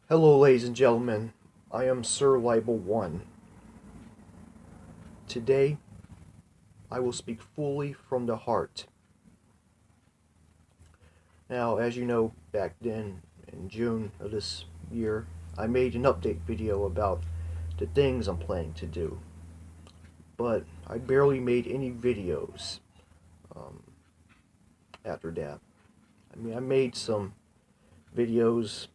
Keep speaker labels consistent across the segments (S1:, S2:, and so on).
S1: Hello, ladies and gentlemen. I am Sir Libel 1. Today, I will speak fully from the heart. Now, as you know, back then, in June of this year, I made an update video about the things I'm planning to do. But I barely made any videos um, after that. I made some videos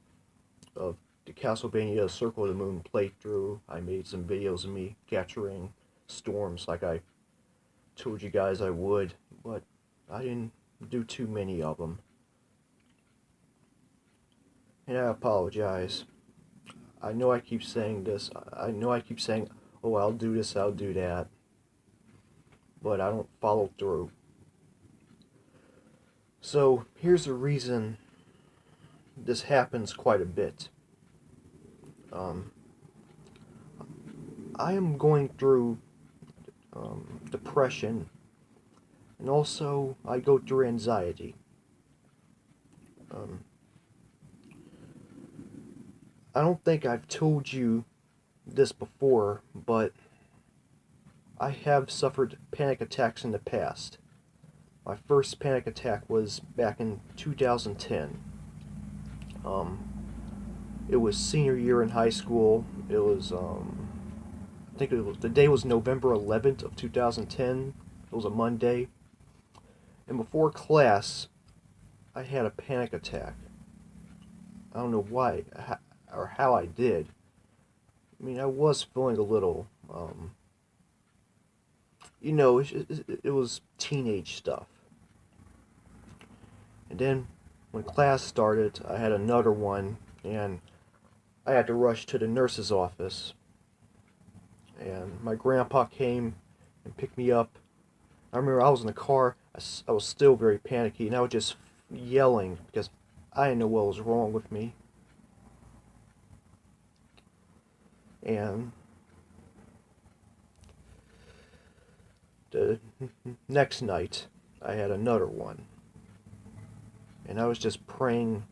S1: of the Castlevania Circle of the Moon playthrough. I made some videos of me capturing storms like I told you guys I would, but I didn't do too many of them. And I apologize. I know I keep saying this. I know I keep saying, oh, I'll do this, I'll do that. But I don't follow through. So here's the reason this happens quite a bit. I am going through depression, and also I go through anxiety. I don't think I've told you this before, but I have suffered panic attacks in the past. My first panic attack was back in 2010. It was senior year in high school. It was, I think the day was November 11th of 2010. It was a Monday. And before class, I had a panic attack. I don't know why or how I did. I was feeling a little, it was teenage stuff. And then when class started, I had another one, and I had to rush to the nurse's office. And my grandpa came and picked me up. I remember I was in the car, I was still very panicky, and I was just yelling because I didn't know what was wrong with me. And the next night, I had another one. And I was just praying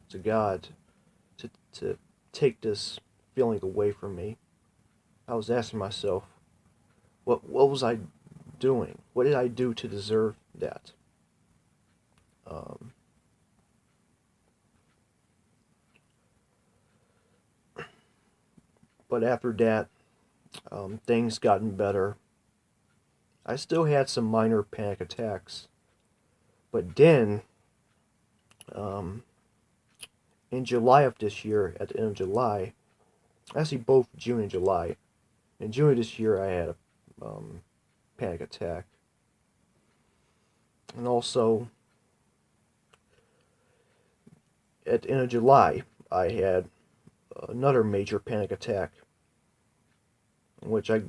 S1: to God to take this feeling away from me. I was asking myself, what was I doing? What did I do to deserve that? But after that, things gotten better. I still had some minor panic attacks. But then, in July of this year, at the end of July, actually both June and July, in June of this year I had a panic attack. And also, at the end of July, I had another major panic attack in which I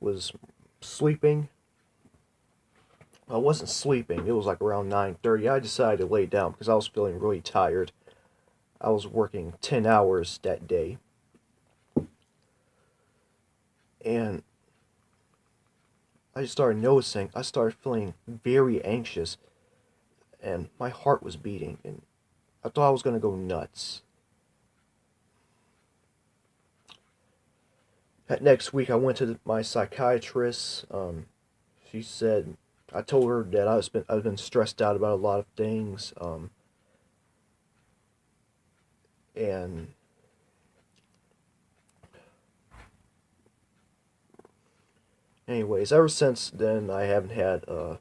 S1: was sleeping. I wasn't sleeping. It was like around 9:30. I decided to lay down because I was feeling really tired. I was working 10 hours that day. And I started feeling very anxious, and my heart was beating, and I thought I was going to go nuts. That next week, I went to my psychiatrist. She said, I told her that I've been stressed out about a lot of things, and anyways, ever since then, I haven't had an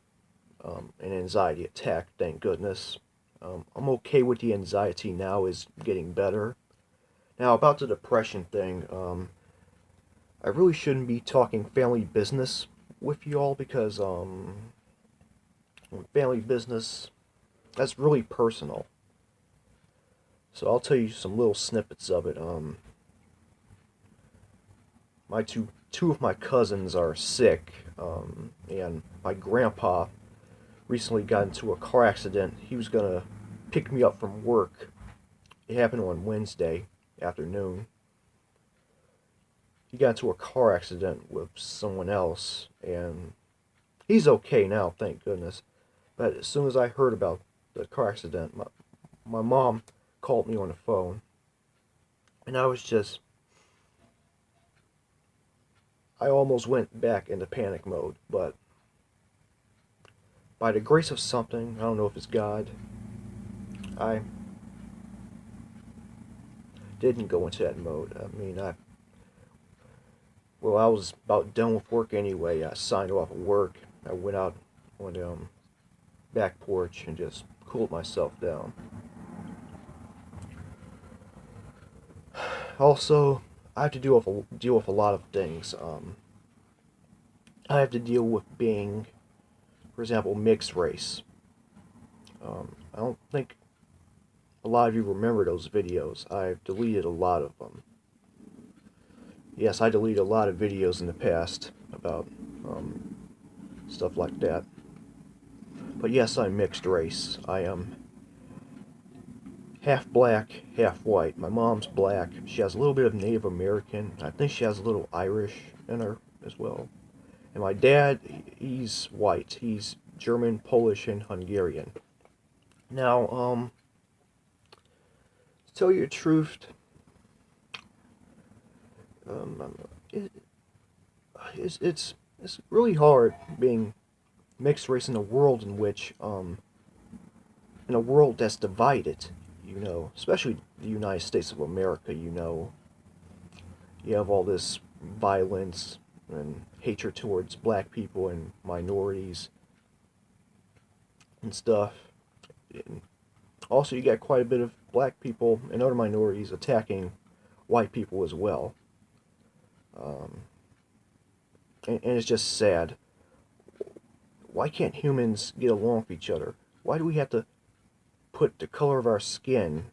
S1: anxiety attack. Thank goodness. I'm okay with the anxiety now. Is getting better. Now about the depression thing. I really shouldn't be talking family business with you all because family business, that's really personal. So I'll tell you some little snippets of it. My two of my cousins are sick, and my grandpa recently got into a car accident. He was gonna pick me up from work. It happened on Wednesday afternoon. He got into a car accident with someone else, and he's okay now, thank goodness. But as soon as I heard about the car accident, my mom called me on the phone, And I almost went back into panic mode, but by the grace of something, I don't know if it's God, I didn't go into that mode. I mean, I was about done with work anyway. I signed off of work. I went out on the back porch and just cooled myself down. Also, I have to deal with a lot of things. I have to deal with being, for example, mixed race. I don't think a lot of you remember those videos. I've deleted a lot of them. Yes, I deleted a lot of videos in the past about stuff like that. But yes, I'm mixed race. I am half black, half white. My mom's black. She has a little bit of Native American. I think she has a little Irish in her as well. And my dad, he's white. He's German, Polish, and Hungarian. Now, to tell you the truth, um, it, it's really hard being mixed race in a world in a world that's divided. You know, especially the United States of America. You know, you have all this violence and hatred towards black people and minorities and stuff. And also, you got quite a bit of black people and other minorities attacking white people as well. Um, and it's just sad. Why can't humans get along with each other? Why do we have to put the color of our skin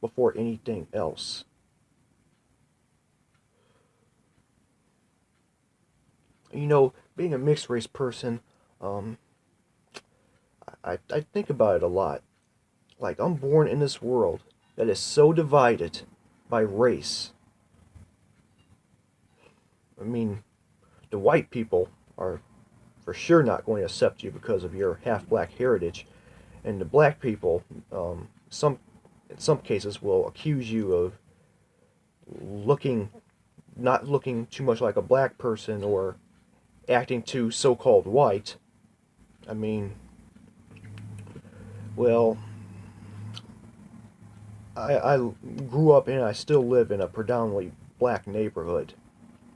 S1: before anything else? You know, being a mixed race person, um, I think about it a lot. Like, I'm born in this world that is so divided by race. I mean, the white people are for sure not going to accept you because of your half black heritage, and the black people, some in some cases, will accuse you of looking not looking too much like a black person or acting too so-called white. I mean, well, I grew up and I still live in a predominantly black neighborhood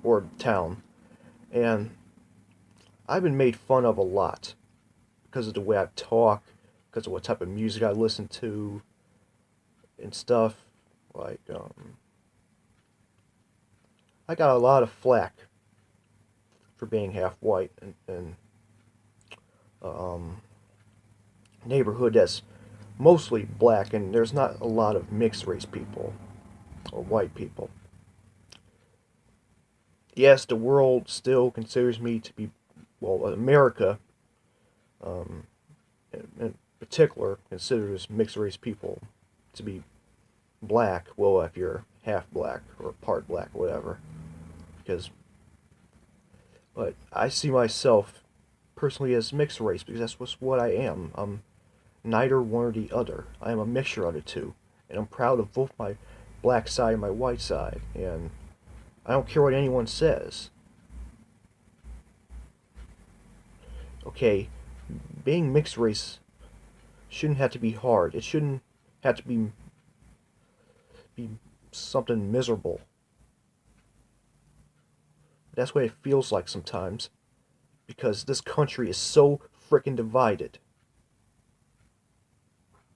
S1: or town, and I've been made fun of a lot because of the way I talk, because of what type of music I listen to, and stuff. Like, I got a lot of flack for being half white and um, neighborhood that's mostly black, and there's not a lot of mixed race people or white people. Yes, the world still considers me to be, well, America um, in particular considers mixed race people to be black. Well, if you're half black or part black or whatever, because but I see myself personally as mixed race because that's what I am. I'm neither one or the other. I am a mixture of the two, and I'm proud of both my black side and my white side, and I don't care what anyone says. Okay, being mixed race shouldn't have to be hard. It shouldn't have to be something miserable. That's what it feels like sometimes because this country is so freaking divided.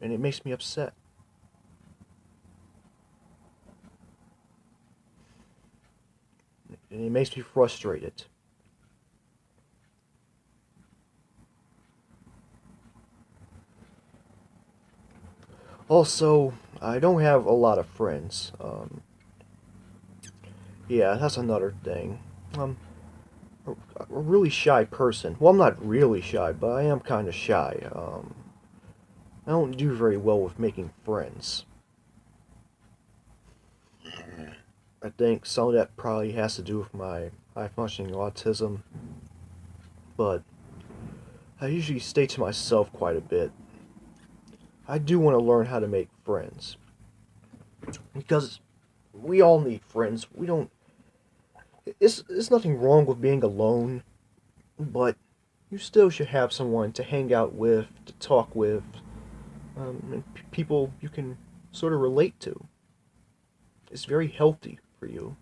S1: And it makes me upset. And it makes me frustrated. Also, I don't have a lot of friends. Yeah, that's another thing. I'm a really shy person. Well, I'm not really shy, but I am kind of shy. I don't do very well with making friends. I think some of that probably has to do with my high functioning autism, but I usually stay to myself quite a bit. I do want to learn how to make friends. Because we all need friends. We don't. It's nothing wrong with being alone, but you still should have someone to hang out with, to talk with, and people you can sort of relate to. It's very healthy for you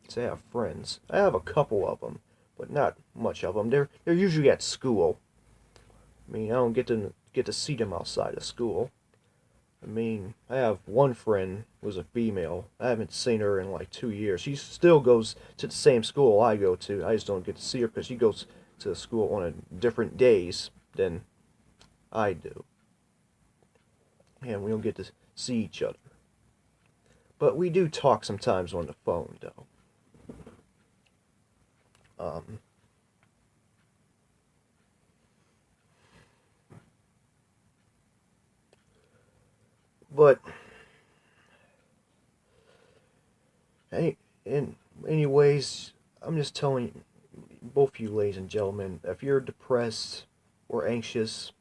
S1: to have friends. I have a couple of them, but not much of them. They're usually at school. I mean, I don't get to see them outside of school. I mean, I have one friend who's a female. I haven't seen her in like 2 years. She still goes to the same school I go to. I just don't get to see her because she goes to school on different days than I do. And we don't get to see each other. But we do talk sometimes on the phone, though. Um, but any, in anyways, I'm just telling both you, ladies and gentlemen, if you're depressed or anxious,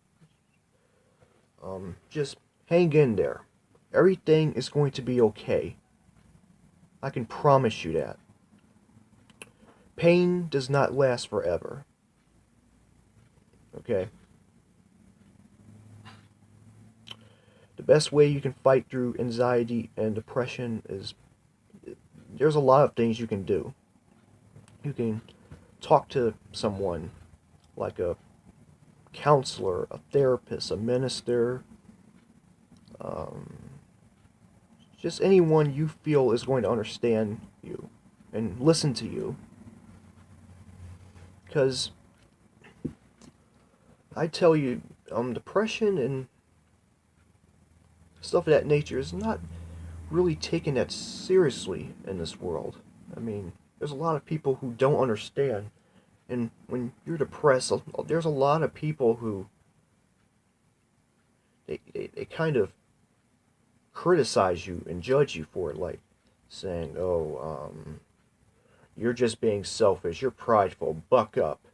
S1: just hang in there. Everything is going to be okay. I can promise you that. Pain does not last forever. Okay? The best way you can fight through anxiety and depression is there's a lot of things you can do. You can talk to someone like a counselor, a therapist, a minister, um, just anyone you feel is going to understand you and listen to you. Because I tell you, depression and stuff of that nature is not really taken that seriously in this world. I mean, there's a lot of people who don't understand. And when you're depressed, there's a lot of people who they kind of criticize you and judge you for it, like saying, "Oh, you're just being selfish. You're prideful. Buck up."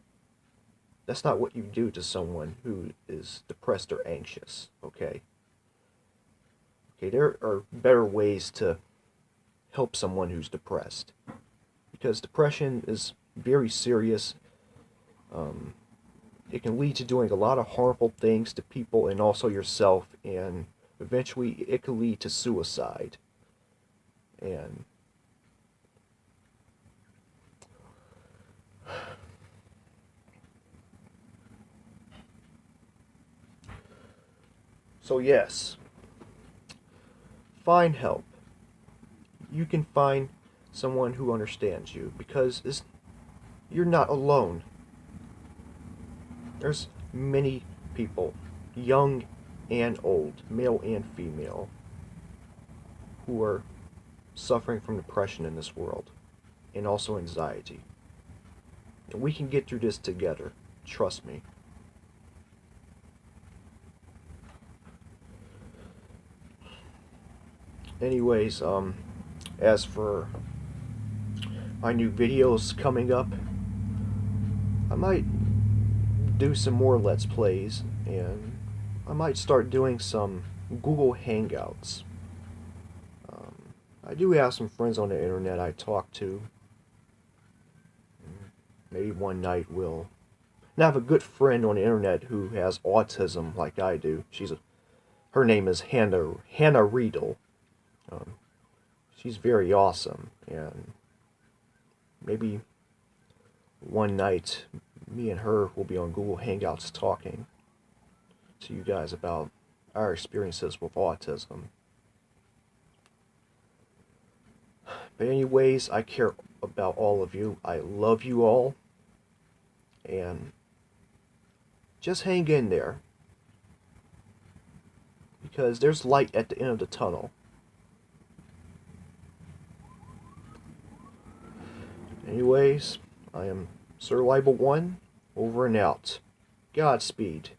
S1: That's not what you do to someone who is depressed or anxious. Okay. Okay, there are better ways to help someone who's depressed because depression is very serious. Um, it can lead to doing a lot of harmful things to people and also yourself, and eventually it can lead to suicide. And so, yes, find help. You can find someone who understands you because you're not alone. There's many people, young and old, male and female, who are suffering from depression in this world and also anxiety. And we can get through this together. Trust me. Anyways, as for my new videos coming up, I might do some more Let's Plays, and I might start doing some Google Hangouts. I do have some friends on the internet I talk to. Maybe one night we'll. And I have a good friend on the internet who has autism like I do. Her name is Hannah Riedel. Um, she's very awesome, and maybe one night me and her will be on Google Hangouts talking to you guys about our experiences with autism. But anyways, I care about all of you. I love you all. And just hang in there. Because there's light at the end of the tunnel. Anyways, I am Sir Libel 1, over and out. Godspeed.